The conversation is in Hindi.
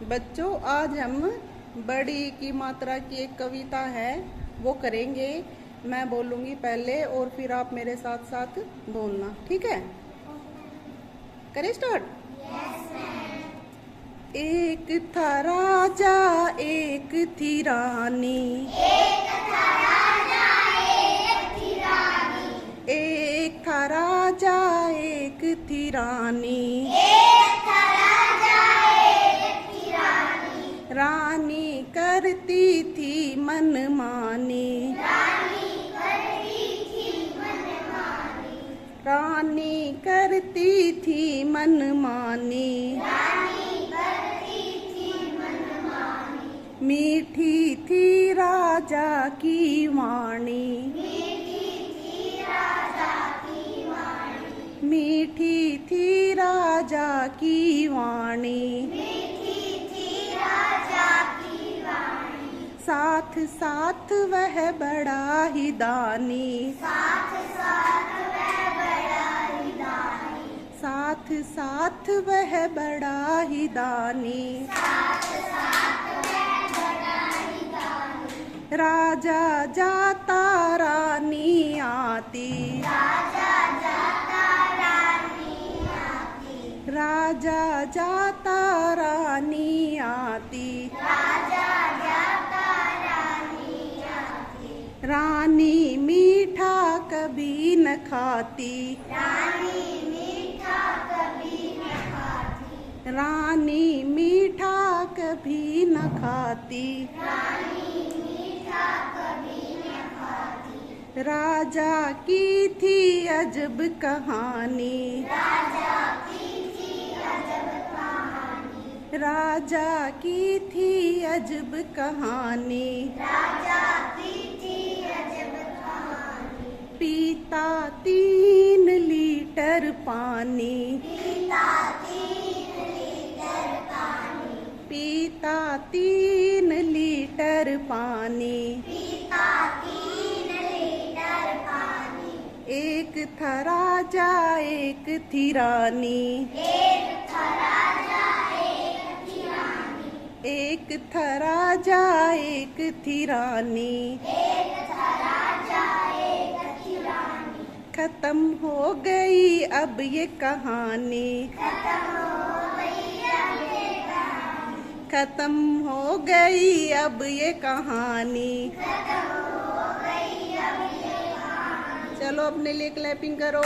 बच्चों, आज हम बड़ी की मात्रा की एक कविता है वो करेंगे। मैं बोलूँगी पहले और फिर आप मेरे साथ साथ बोलना, ठीक है? करें स्टार्ट? एक था राजा एक थी रानी, एक था राजा एक थी रानी, एक था राजा एक थी रानी, एक था राजा एक थी रानी, रानी करती थी मनमानी, रानी करती थी मनमानी, रानी करती थी मनमानी, मीठी थी राजा की वाणी, मीठी थी राजा की वाणी, मीठी थी राजा की वाणी, मीठी थी राजा की वाणी, साथ साथ वह बड़ा ही दानी, साथ साथ वह बड़ा ही दानी, साथ साथ वह बड़ा ही दानी, साथ साथ राजा जाता रानी आती, राजा जाता रानी आती, राजा जाता रानी आती, राजा जाता रानी आती, रानी मीठा कभी न खाती, रानी मीठा कभी न खाती, रानी मीठा कभी न खाती, राजा की थी अजब कहानी, राजा की थी अजब कहानी, राजा की थी अजब कहानी, राजा की थी अजब कहानी, पीता 3 लीटर पानी, पीता 3 लीटर पानी, पीता 3 लीटर पानी, पीता 3 लीटर पानी, एक था राजा एक थी रानी, एक था राजा एक थी रानी, एक था राजा एक थी रानी, एक था राजा एक थी रानी, खत्म हो गई अब ये कहानी, खत्म हो गई अब ये कहानी, खत्म हो गई अब ये कहानी, खत्म हो गई अब ये कहानी। चलो अपने लिए क्लैपिंग करो।